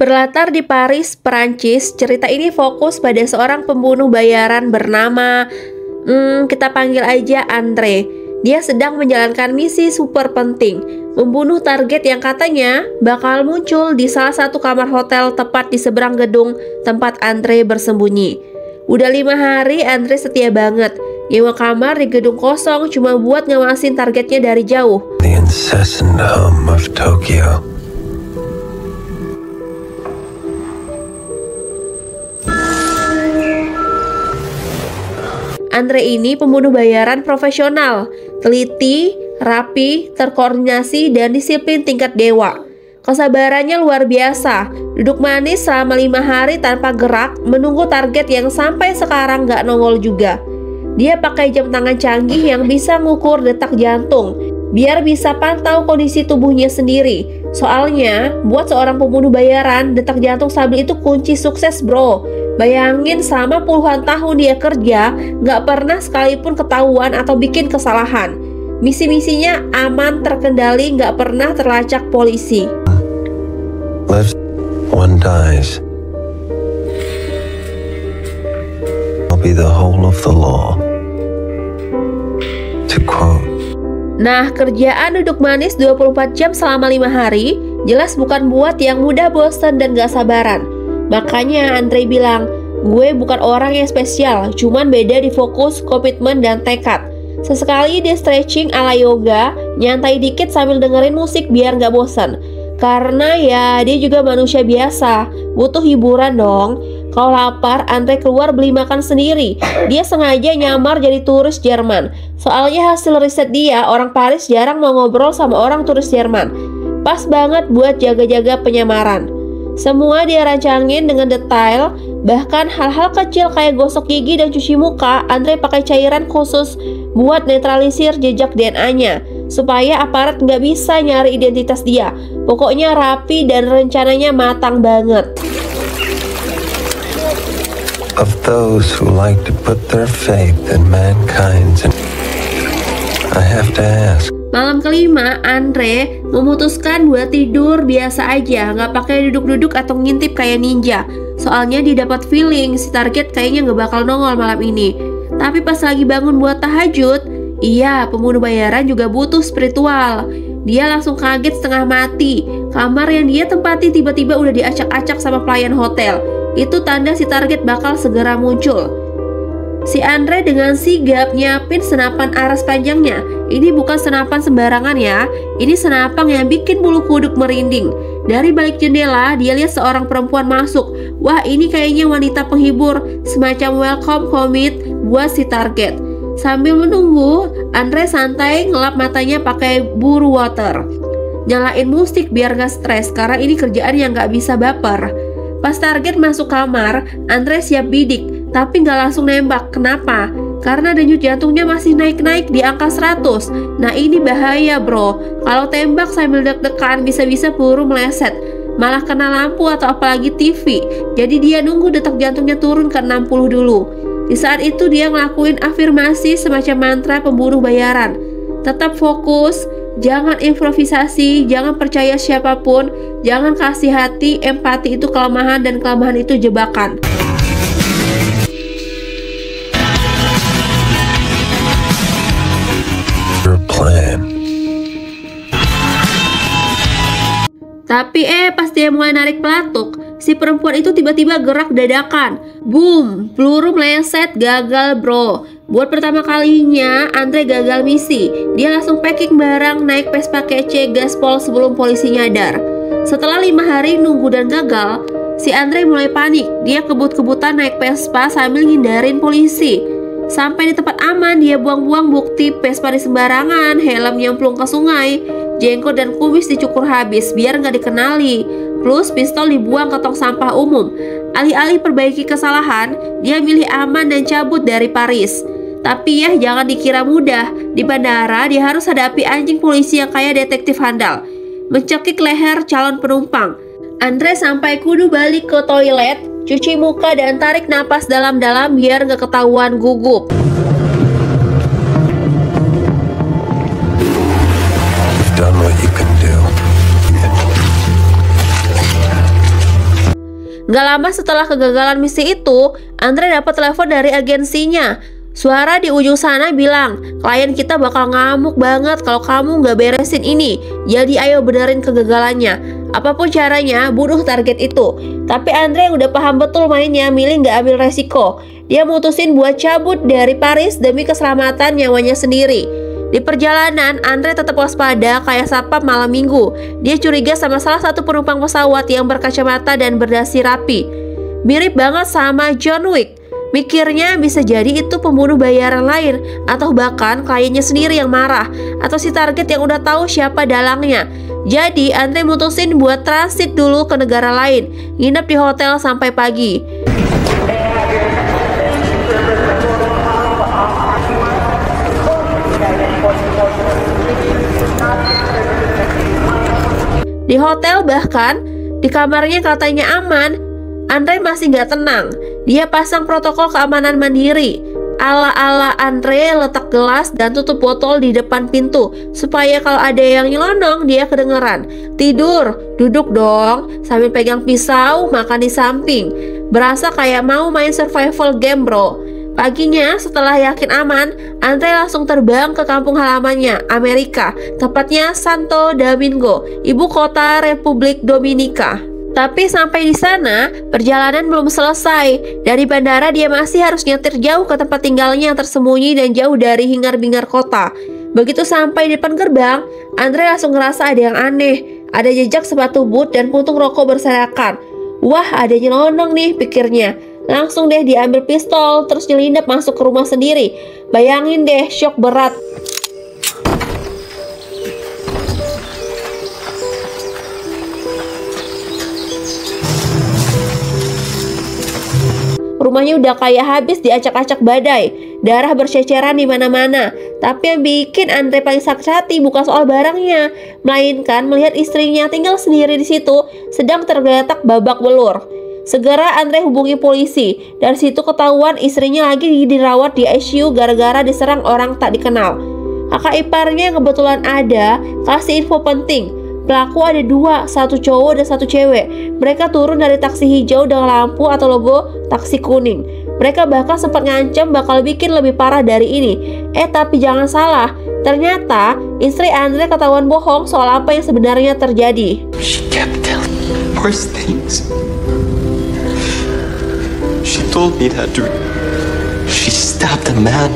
Berlatar di Paris, Perancis, cerita ini fokus pada seorang pembunuh bayaran bernama, kita panggil aja Andre. Dia sedang menjalankan misi super penting, membunuh target yang katanya bakal muncul di salah satu kamar hotel tepat di seberang gedung tempat Andre bersembunyi. Udah 5 hari Andre setia banget, nyewa kamar di gedung kosong cuma buat ngawasin targetnya dari jauh. The incessant hum of Tokyo. Andre ini pembunuh bayaran profesional, teliti, rapi, terkoordinasi, dan disiplin tingkat dewa. Kesabarannya luar biasa, duduk manis selama 5 hari tanpa gerak, menunggu target yang sampai sekarang gak nongol juga. Dia pakai jam tangan canggih yang bisa ngukur detak jantung, biar bisa pantau kondisi tubuhnya sendiri. Soalnya, buat seorang pembunuh bayaran, detak jantung stabil itu kunci sukses bro. Bayangin selama puluhan tahun dia kerja, gak pernah sekalipun ketahuan atau bikin kesalahan. Misi-misinya aman, terkendali, gak pernah terlacak polisi. Lives, one dies. I'll be the whole of the law. To quote. Nah, kerjaan duduk manis 24 jam selama 5 hari jelas bukan buat yang mudah bosan dan gak sabaran. Makanya Andre bilang, gue bukan orang yang spesial, cuman beda di fokus, komitmen, dan tekad. Sesekali dia stretching ala yoga, nyantai dikit sambil dengerin musik biar gak bosan. Karena ya dia juga manusia biasa, butuh hiburan dong. Kalau lapar, Andre keluar beli makan sendiri. Dia sengaja nyamar jadi turis Jerman. Soalnya hasil riset dia, orang Paris jarang mau ngobrol sama orang turis Jerman. Pas banget buat jaga-jaga penyamaran. Semua dia rancangin dengan detail, bahkan hal-hal kecil kayak gosok gigi dan cuci muka, Andre pakai cairan khusus buat netralisir jejak DNA-nya, supaya aparat nggak bisa nyari identitas dia. Pokoknya rapi dan rencananya matang banget. Of those who like to put their faith in mankind, I have to ask. Malam kelima, Andre memutuskan buat tidur biasa aja, nggak pakai duduk-duduk atau ngintip kayak ninja. Soalnya dia dapat feeling si target kayaknya nggak bakal nongol malam ini. Tapi pas lagi bangun buat tahajud, iya, pembunuh bayaran juga butuh spiritual. Dia langsung kaget setengah mati. Kamar yang dia tempati tiba-tiba udah diacak-acak sama pelayan hotel. Itu tanda si target bakal segera muncul. Si Andre dengan sigap nyiapin senapan aras panjangnya. Ini bukan senapan sembarangan ya. Ini senapan yang bikin bulu kuduk merinding. Dari balik jendela, dia lihat seorang perempuan masuk. Wah, ini kayaknya wanita penghibur, semacam welcome commit buat si target. Sambil menunggu, Andre santai ngelap matanya pakai buru water. Nyalain musik biar gak stres, karena ini kerjaan yang gak bisa baper. Pas target masuk kamar, Andre siap bidik, tapi gak langsung nembak. Kenapa? Karena denyut jantungnya masih naik-naik di angka 100. Nah ini bahaya bro. Kalau tembak sambil deg-degan bisa-bisa peluru meleset, malah kena lampu atau apalagi TV. Jadi dia nunggu detak jantungnya turun ke 60 dulu. Di saat itu dia ngelakuin afirmasi semacam mantra pembunuh bayaran. Tetap fokus, jangan improvisasi, jangan percaya siapapun, jangan kasih hati. Empati itu kelemahan dan kelemahan itu jebakan. Tapi pas dia mulai narik pelatuk, si perempuan itu tiba-tiba gerak dadakan. Boom, peluru meleset, gagal bro. Buat pertama kalinya, Andre gagal misi. Dia langsung packing barang, naik Vespa kece gaspol sebelum polisi nyadar. Setelah 5 hari nunggu dan gagal, si Andre mulai panik. Dia kebut-kebutan naik Vespa sambil hindarin polisi. Sampai di tempat aman, dia buang-buang bukti Vespa di sembarangan, helm nyemplung ke sungai, jenggot dan kumis dicukur habis biar nggak dikenali, plus pistol dibuang ke tong sampah umum. Alih-alih perbaiki kesalahan, dia milih aman dan cabut dari Paris. Tapi ya jangan dikira mudah. Di bandara dia harus hadapi anjing polisi yang kayak detektif handal, mencekik leher calon penumpang. Andre sampai kudu balik ke toilet, cuci muka dan tarik napas dalam-dalam biar gak ketahuan gugup. Done what you can do. Gak lama setelah kegagalan misi itu, Andre dapat telepon dari agensinya. Suara di ujung sana bilang, klien kita bakal ngamuk banget kalau kamu gak beresin ini. Jadi ayo benerin kegagalannya. Apapun caranya, bunuh target itu. Tapi Andre yang udah paham betul mainnya, milih gak ambil resiko. Dia mutusin buat cabut dari Paris demi keselamatan nyawanya sendiri. Di perjalanan, Andre tetap waspada kayak satpam malam minggu. Dia curiga sama salah satu penumpang pesawat yang berkacamata dan berdasi rapi. Mirip banget sama John Wick. Mikirnya bisa jadi itu pembunuh bayaran lain, atau bahkan kliennya sendiri yang marah, atau si target yang udah tahu siapa dalangnya. Jadi Andre mutusin buat transit dulu ke negara lain, nginep di hotel sampai pagi. Di hotel bahkan, di kamarnya katanya aman, Andre masih gak tenang. Dia pasang protokol keamanan mandiri. Ala-ala Andre letak gelas dan tutup botol di depan pintu, supaya kalau ada yang nyelonong dia kedengeran. Tidur, duduk dong, sambil pegang pisau, makan di samping. Berasa kayak mau main survival game bro. Paginya setelah yakin aman, Andre langsung terbang ke kampung halamannya, Amerika, tepatnya Santo Domingo, ibu kota Republik Dominika. Tapi sampai di sana, perjalanan belum selesai. Dari bandara dia masih harus nyetir jauh ke tempat tinggalnya yang tersembunyi dan jauh dari hingar-bingar kota. Begitu sampai di depan gerbang, Andre langsung ngerasa ada yang aneh. Ada jejak sepatu boot dan puntung rokok berserakan. Wah, ada nyelonong nih, pikirnya. Langsung deh diambil pistol, terus nyelinap masuk ke rumah sendiri. Bayangin deh, syok berat. Rumahnya udah kayak habis diacak-acak badai. Darah berceceran di mana-mana. Tapi yang bikin Andre paling sakit hati bukan soal barangnya, melainkan melihat istrinya tinggal sendiri di situ, sedang tergeletak babak belur. Segera Andre hubungi polisi. Dari situ ketahuan istrinya lagi dirawat di ICU gara-gara diserang orang tak dikenal. Kakak iparnya yang kebetulan ada kasih info penting. Pelaku ada dua, satu cowok dan satu cewek. Mereka turun dari taksi hijau dengan lampu atau logo taksi kuning. Mereka bahkan sempat ngancam bakal bikin lebih parah dari ini. Tapi jangan salah, ternyata istri Andre ketahuan bohong soal apa yang sebenarnya terjadi. She kept telling me worse things. She told me that she stabbed a man,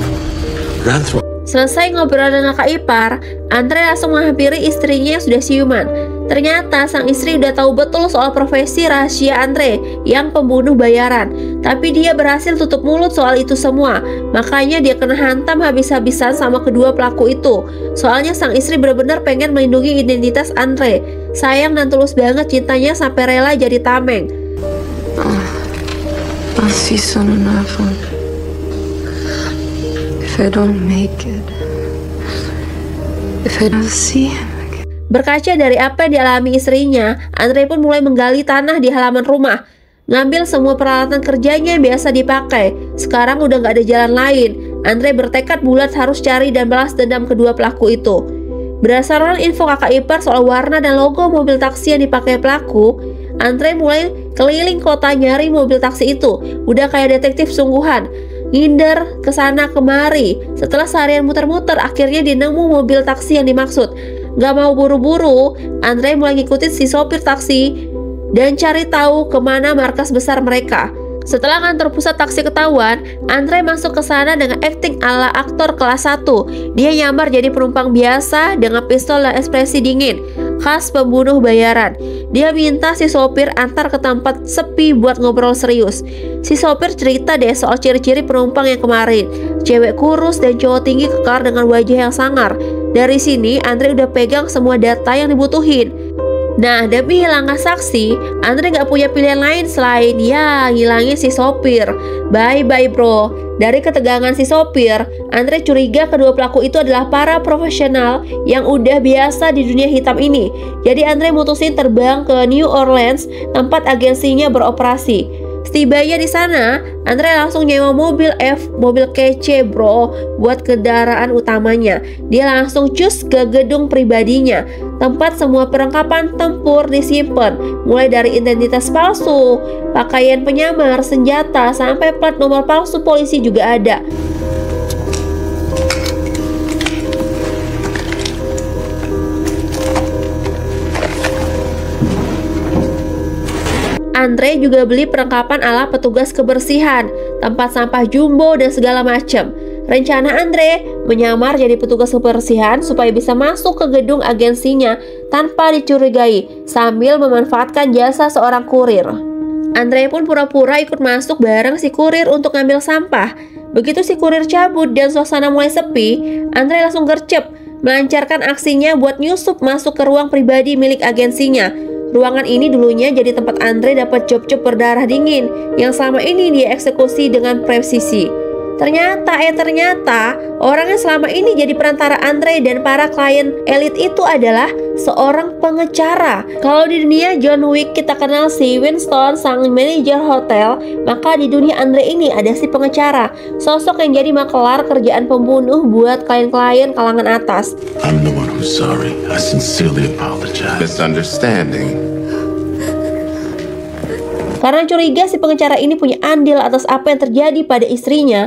ran through. Selesai ngobrol dengan kakak ipar, Andre langsung menghampiri istrinya yang sudah siuman. Ternyata sang istri udah tahu betul soal profesi rahasia Andre yang pembunuh bayaran. Tapi dia berhasil tutup mulut soal itu semua. Makanya dia kena hantam habis-habisan sama kedua pelaku itu. Soalnya sang istri benar-benar pengen melindungi identitas Andre. Sayang dan tulus banget cintanya sampai rela jadi tameng. Ainsi sono enfant. If I don't make it, if I don't see him again. Berkaca dari apa yang dialami istrinya, Andre pun mulai menggali tanah di halaman rumah. Ngambil semua peralatan kerjanya yang biasa dipakai. Sekarang udah gak ada jalan lain. Andre bertekad bulat harus cari dan balas dendam kedua pelaku itu. Berdasarkan info kakak ipar soal warna dan logo mobil taksi yang dipakai pelaku, Andre mulai keliling kota nyari mobil taksi itu. Udah kayak detektif sungguhan, nginder kesana kemari. Setelah seharian muter-muter, akhirnya dia nemu mobil taksi yang dimaksud. Gak mau buru-buru, Andre mulai ngikutin si sopir taksi dan cari tahu kemana markas besar mereka. Setelah kantor pusat taksi ketahuan, Andre masuk ke sana dengan akting ala aktor kelas 1. Dia nyamar jadi penumpang biasa dengan pistol dan ekspresi dingin, khas pembunuh bayaran. Dia minta si sopir antar ke tempat sepi buat ngobrol serius. Si sopir cerita deh soal ciri-ciri penumpang yang kemarin. Cewek kurus dan cowok tinggi kekar dengan wajah yang sangar. Dari sini Andre udah pegang semua data yang dibutuhin. Nah, demi hilangkan saksi, Andre gak punya pilihan lain selain ngilangin si sopir. Bye-bye bro. Dari ketegangan si sopir, Andre curiga kedua pelaku itu adalah para profesional yang udah biasa di dunia hitam ini. Jadi Andre mutusin terbang ke New Orleans, tempat agensinya beroperasi. Setibanya di sana, Andre langsung nyewa mobil mobil kece bro, buat kendaraan utamanya. Dia langsung cus ke gedung pribadinya, tempat semua perlengkapan tempur disimpan, mulai dari identitas palsu, pakaian penyamar, senjata, sampai plat nomor palsu polisi juga ada. Andre juga beli perlengkapan ala petugas kebersihan, tempat sampah jumbo dan segala macam. Rencana Andre menyamar jadi petugas kebersihan supaya bisa masuk ke gedung agensinya tanpa dicurigai, sambil memanfaatkan jasa seorang kurir. Andre pun pura-pura ikut masuk bareng si kurir untuk ngambil sampah. Begitu si kurir cabut dan suasana mulai sepi, Andre langsung gercep, melancarkan aksinya buat nyusup masuk ke ruang pribadi milik agensinya. Ruangan ini dulunya jadi tempat Andre dapat job-job berdarah dingin yang selama ini dia eksekusi dengan presisi. Ternyata orang yang selama ini jadi perantara Andre dan para klien elit itu adalah seorang pengecara. Kalau di dunia John Wick kita kenal si Winston, sang manajer hotel, maka di dunia Andre ini ada si pengecara, sosok yang jadi makelar kerjaan pembunuh buat klien-klien kalangan atas. I'm the one who's sorry. I sincerely apologize. Misunderstanding. Karena curiga si pengecara ini punya andil atas apa yang terjadi pada istrinya,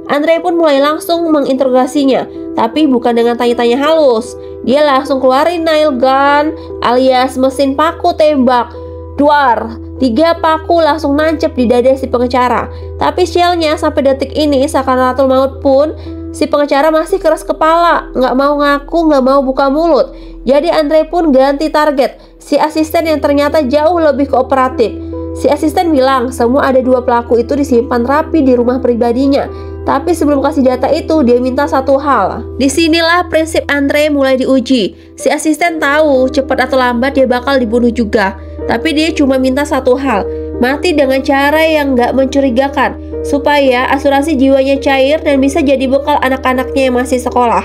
Andre pun mulai langsung menginterogasinya, tapi bukan dengan tanya-tanya halus. Dia langsung keluarin nail gun alias mesin paku tembak. Duar, 3 paku langsung nancep di dada si pengecara. Tapi sialnya sampai detik ini sakaratul maut pun si pengecara masih keras kepala, nggak mau ngaku, nggak mau buka mulut. Jadi Andre pun ganti target, si asisten yang ternyata jauh lebih kooperatif. Si asisten bilang semua ada 2 pelaku itu disimpan rapi di rumah pribadinya. Tapi sebelum kasih data itu, dia minta satu hal. Disinilah prinsip Andre mulai diuji. Si asisten tahu cepat atau lambat dia bakal dibunuh juga. Tapi dia cuma minta satu hal, mati dengan cara yang nggak mencurigakan, supaya asuransi jiwanya cair dan bisa jadi bekal anak-anaknya yang masih sekolah.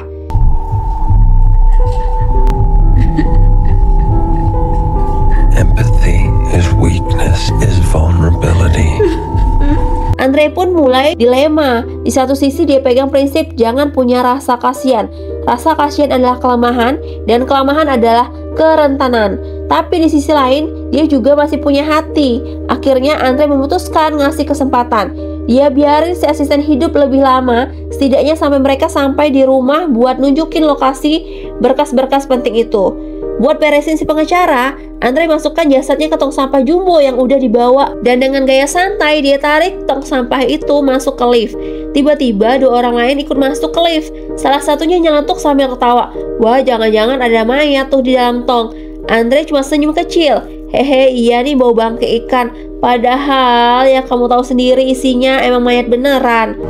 Empathy is weakness, is vulnerability. Andre pun mulai dilema. Di satu sisi dia pegang prinsip jangan punya rasa kasihan. Rasa kasihan adalah kelemahan dan kelemahan adalah kerentanan. Tapi di sisi lain dia juga masih punya hati. Akhirnya Andre memutuskan ngasih kesempatan. Dia biarin si asisten hidup lebih lama, setidaknya sampai mereka sampai di rumah buat nunjukin lokasi berkas-berkas penting itu. Buat beresin si pengecara, Andre masukkan jasadnya ke tong sampah jumbo yang udah dibawa, dan dengan gaya santai dia tarik tong sampah itu masuk ke lift. Tiba-tiba 2 orang lain ikut masuk ke lift. Salah satunya nyelentuk sambil ketawa. Wah, jangan-jangan ada mayat tuh di dalam tong. Andre cuma senyum kecil. Hehe, iya nih bau bangke ikan. Padahal ya kamu tahu sendiri isinya emang mayat beneran.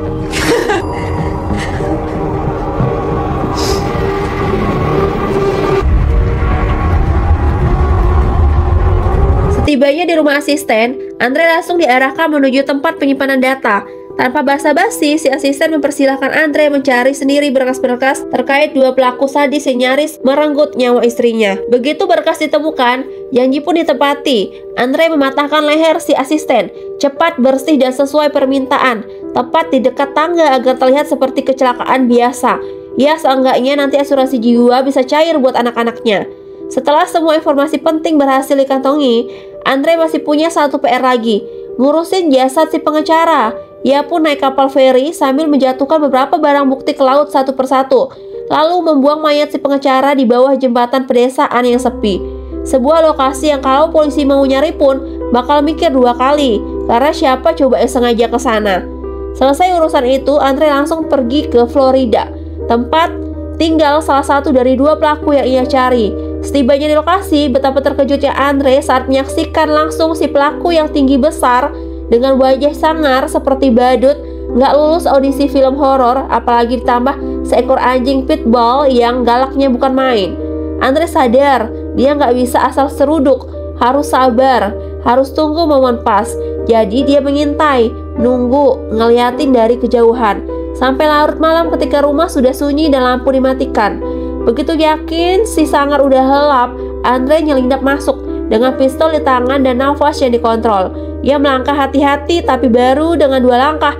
Setibanya di rumah asisten, Andre langsung diarahkan menuju tempat penyimpanan data. Tanpa basa-basi, si asisten mempersilahkan Andre mencari sendiri berkas-berkas terkait 2 pelaku sadis yang nyaris merenggut nyawa istrinya. Begitu berkas ditemukan, janji pun ditepati. Andre mematahkan leher si asisten, cepat, bersih, dan sesuai permintaan, tepat di dekat tangga agar terlihat seperti kecelakaan biasa. Ya, seenggaknya nanti asuransi jiwa bisa cair buat anak-anaknya. Setelah semua informasi penting berhasil dikantongi, Andre masih punya satu PR lagi, ngurusin jasad si pengecara. Ia pun naik kapal feri sambil menjatuhkan beberapa barang bukti ke laut satu persatu, lalu membuang mayat si pengecara di bawah jembatan pedesaan yang sepi. Sebuah lokasi yang kalau polisi mau nyari pun bakal mikir 2 kali, karena siapa coba yang sengaja ke sana. Selesai urusan itu, Andre langsung pergi ke Florida, tempat tinggal salah satu dari 2 pelaku yang ia cari. Setibanya di lokasi, betapa terkejutnya Andre saat menyaksikan langsung si pelaku yang tinggi besar dengan wajah sangar seperti badut, nggak lulus audisi film horor, apalagi ditambah seekor anjing pitbull yang galaknya bukan main. Andre sadar dia nggak bisa asal seruduk, harus sabar, harus tunggu momen pas. Jadi dia mengintai, nunggu, ngeliatin dari kejauhan sampai larut malam ketika rumah sudah sunyi dan lampu dimatikan. Begitu yakin si sangar udah helap, Andre nyelinap masuk dengan pistol di tangan dan nafas yang dikontrol. Ia melangkah hati-hati, tapi baru dengan 2 langkah,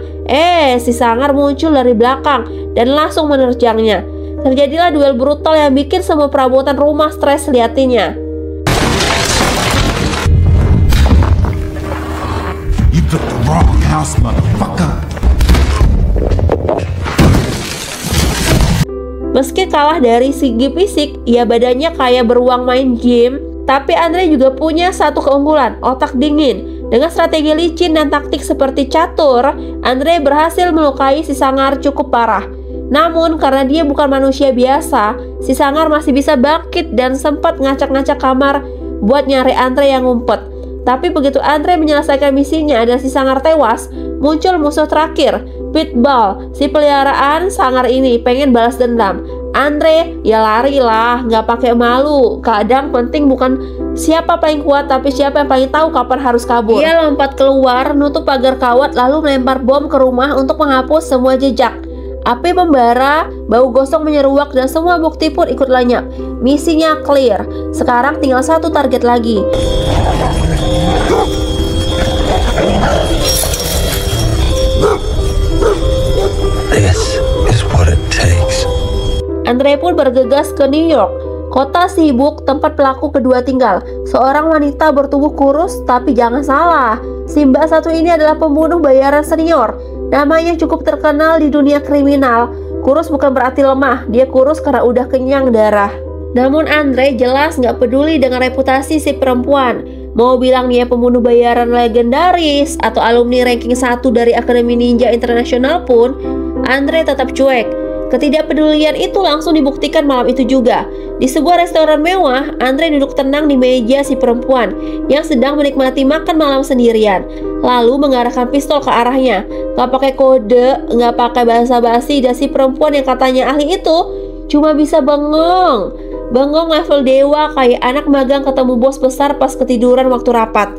si Sangar muncul dari belakang dan langsung menerjangnya. Terjadilah duel brutal yang bikin semua perabotan rumah stres liatinya. You took the wrong house, motherfucker. Meski kalah dari segi fisik, ia badannya kayak beruang main gym, tapi Andre juga punya satu keunggulan, otak dingin. Dengan strategi licin dan taktik seperti catur, Andre berhasil melukai si Sangar cukup parah. Namun karena dia bukan manusia biasa, si Sangar masih bisa bangkit dan sempat ngacak-ngacak kamar buat nyari Andre yang ngumpet. Tapi begitu Andre menyelesaikan misinya dan si Sangar tewas, muncul musuh terakhir, Pitbull. Si peliharaan Sangar ini pengen balas dendam. Andre ya larilah, nggak pakai malu. Kadang penting bukan siapa paling kuat, tapi siapa yang paling tahu kapan harus kabur. Ia lompat keluar, nutup pagar kawat, lalu melempar bom ke rumah untuk menghapus semua jejak. Api membara, bau gosong menyeruak, dan semua bukti pun ikut lenyap. Misinya clear. Sekarang tinggal satu target lagi. This is what it takes. Andre pun bergegas ke New York, kota sibuk tempat pelaku kedua tinggal. Seorang wanita bertubuh kurus, tapi jangan salah, si Mbak satu ini adalah pembunuh bayaran senior. Namanya cukup terkenal di dunia kriminal. Kurus bukan berarti lemah, dia kurus karena udah kenyang darah. Namun Andre jelas nggak peduli dengan reputasi si perempuan. Mau bilang dia pembunuh bayaran legendaris atau alumni ranking 1 dari Akademi Ninja Internasional pun, Andre tetap cuek. Ketidakpedulian itu langsung dibuktikan malam itu juga. Di sebuah restoran mewah, Andre duduk tenang di meja si perempuan yang sedang menikmati makan malam sendirian, lalu mengarahkan pistol ke arahnya. Gak pakai kode, gak pakai basa-basi, dan si perempuan yang katanya ahli itu cuma bisa bengong level dewa, kayak anak magang ketemu bos besar pas ketiduran waktu rapat.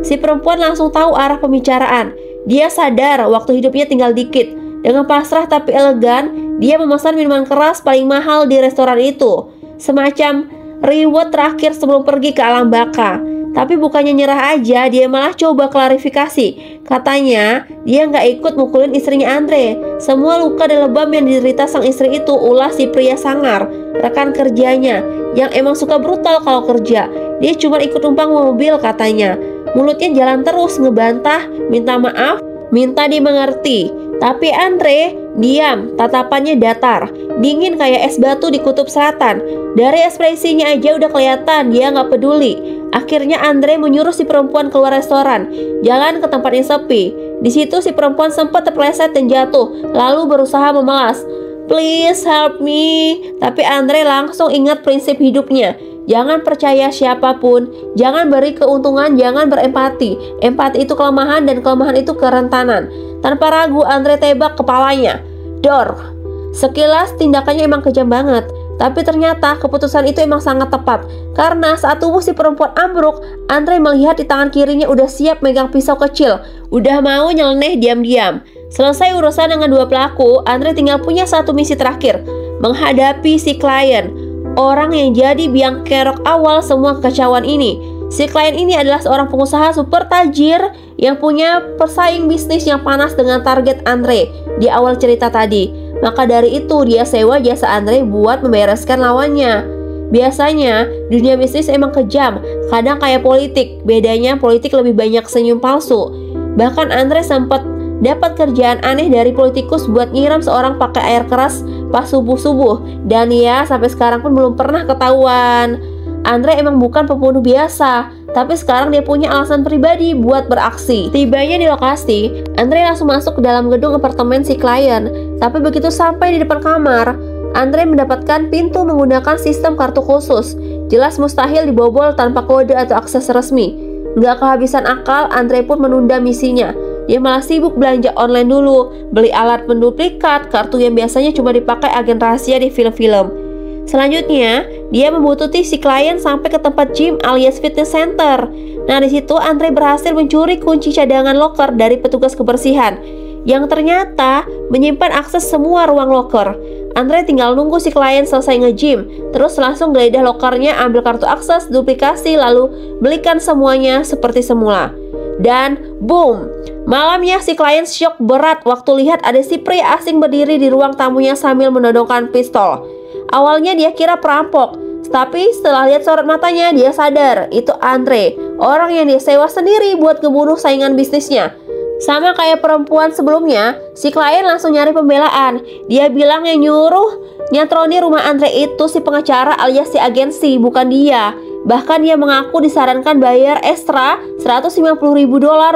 Si perempuan langsung tahu arah pembicaraan. Dia sadar waktu hidupnya tinggal dikit. Dengan pasrah tapi elegan, dia memesan minuman keras paling mahal di restoran itu, semacam reward terakhir sebelum pergi ke alam baka. Tapi bukannya nyerah aja, dia malah coba klarifikasi. Katanya dia nggak ikut mukulin istrinya Andre. Semua luka dan lebam yang diderita sang istri itu ulah si pria Sangar, rekan kerjanya, yang emang suka brutal kalau kerja. Dia cuma ikut numpang mobil katanya. Mulutnya jalan terus ngebantah, minta maaf, minta dimengerti. Tapi Andre diam, tatapannya datar, dingin kayak es batu di kutub selatan. Dari ekspresinya aja udah kelihatan dia nggak peduli. Akhirnya Andre menyuruh si perempuan keluar restoran, jalan ke tempat yang sepi. Di situ si perempuan sempat terpeleset dan jatuh, lalu berusaha memelas. Please help me. Tapi Andre langsung ingat prinsip hidupnya. Jangan percaya siapapun, jangan beri keuntungan, jangan berempati. Empati itu kelemahan dan kelemahan itu kerentanan. Tanpa ragu Andre tebak kepalanya. Dor. Sekilas tindakannya emang kejam banget, tapi ternyata keputusan itu emang sangat tepat. Karena saat tubuh si perempuan ambruk, Andre melihat di tangan kirinya udah siap megang pisau kecil, udah mau nyeleneh diam-diam. Selesai urusan dengan 2 pelaku, Andre tinggal punya satu misi terakhir, menghadapi si klien, orang yang jadi biang kerok awal semua kekacauan ini. Si klien ini adalah seorang pengusaha super tajir yang punya pesaing bisnis yang panas dengan target Andre di awal cerita tadi. Maka dari itu dia sewa jasa Andre buat membereskan lawannya. Biasanya dunia bisnis emang kejam, kadang kayak politik. Bedanya politik lebih banyak senyum palsu. Bahkan Andre sempat dapat kerjaan aneh dari politikus buat nyiram seorang pakai air keras pas subuh-subuh. Dan ya sampai sekarang pun belum pernah ketahuan. Andre emang bukan pembunuh biasa, tapi sekarang dia punya alasan pribadi buat beraksi. Tibanya di lokasi, Andre langsung masuk ke dalam gedung apartemen si klien. Tapi begitu sampai di depan kamar, Andre mendapatkan pintu menggunakan sistem kartu khusus. Jelas mustahil dibobol tanpa kode atau akses resmi. Nggak kehabisan akal, Andre pun menunda misinya. Dia malah sibuk belanja online dulu, beli alat penduplikat, kartu yang biasanya cuma dipakai agen rahasia di film-film. Selanjutnya, dia membutuhkan si klien sampai ke tempat gym alias fitness center. Nah, di situ Andre berhasil mencuri kunci cadangan loker dari petugas kebersihan. yang ternyata menyimpan akses semua ruang loker. Andre tinggal nunggu si klien selesai nge-gym, terus langsung geledah lokernya, ambil kartu akses, duplikasi, lalu belikan semuanya seperti semula. Dan boom, malamnya si klien syok berat waktu lihat ada si pria asing berdiri di ruang tamunya sambil menodongkan pistol. Awalnya dia kira perampok, tapi setelah lihat sorot matanya dia sadar itu Andre, orang yang dia sewa sendiri buat ngebunuh saingan bisnisnya. Sama kayak perempuan sebelumnya, si klien langsung nyari pembelaan. Dia bilang yang nyuruh nyatroni rumah Andre itu si pengacara alias si agensi, bukan dia. Bahkan dia mengaku disarankan bayar ekstra $150.000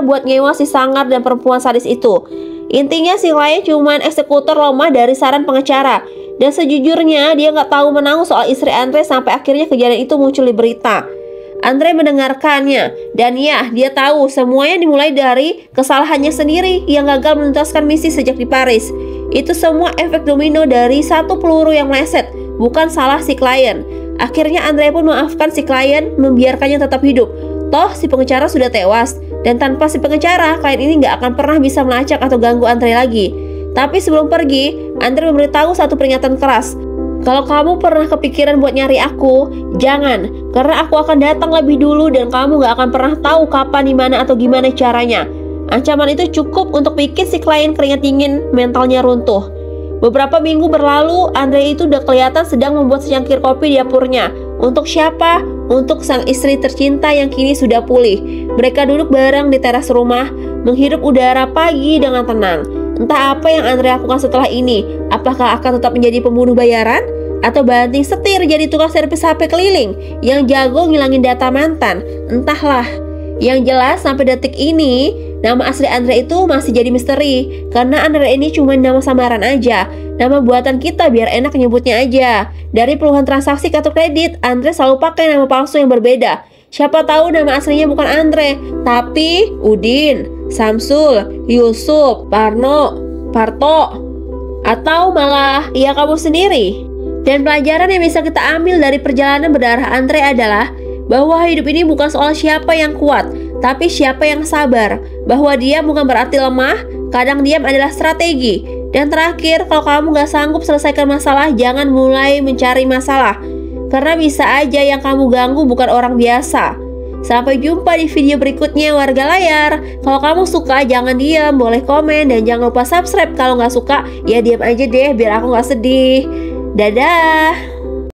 buat nyewa si sangar dan perempuan sadis itu. Intinya si klien cuman eksekutor lemah dari saran pengacara. Dan sejujurnya dia nggak tahu menahu soal istri Andre sampai akhirnya kejadian itu muncul di berita. Andre mendengarkannya, dan ya, dia tahu semuanya dimulai dari kesalahannya sendiri yang gagal menuntaskan misi sejak di Paris. Itu semua efek domino dari satu peluru yang meleset, bukan salah si klien. Akhirnya Andre pun memaafkan si klien, membiarkannya tetap hidup. Toh si pengacara sudah tewas, dan tanpa si pengacara, klien ini nggak akan pernah bisa melacak atau ganggu Andre lagi. Tapi sebelum pergi, Andre memberitahu satu peringatan keras. Kalau kamu pernah kepikiran buat nyari aku, jangan, karena aku akan datang lebih dulu dan kamu gak akan pernah tahu kapan, dimana, atau gimana caranya. Ancaman itu cukup untuk bikin si klien keringat dingin, mentalnya runtuh. Beberapa minggu berlalu, Andre itu udah kelihatan sedang membuat secangkir kopi di dapurnya. Untuk siapa? Untuk sang istri tercinta yang kini sudah pulih. Mereka duduk bareng di teras rumah, menghirup udara pagi dengan tenang. Entah apa yang Andre lakukan setelah ini. Apakah akan tetap menjadi pembunuh bayaran? Atau banting setir jadi tukang servis HP keliling yang jago ngilangin data mantan? Entahlah. Yang jelas sampai detik ini, nama asli Andre itu masih jadi misteri. Karena Andre ini cuma nama samaran aja, nama buatan kita biar enak nyebutnya aja. Dari puluhan transaksi kartu kredit, Andre selalu pakai nama palsu yang berbeda. Siapa tahu nama aslinya bukan Andre, tapi Udin, Samsul, Yusuf, Parno, Parto, atau malah ya kamu sendiri. Dan pelajaran yang bisa kita ambil dari perjalanan berdarah Andre adalah bahwa hidup ini bukan soal siapa yang kuat, tapi siapa yang sabar. Bahwa diam bukan berarti lemah, kadang diam adalah strategi. Dan terakhir, kalau kamu gak sanggup selesaikan masalah, jangan mulai mencari masalah. Karena bisa aja yang kamu ganggu bukan orang biasa. Sampai jumpa di video berikutnya warga layar. Kalau kamu suka jangan diam, boleh komen. Dan jangan lupa subscribe. Kalau nggak suka ya diam aja deh biar aku nggak sedih. Dadah.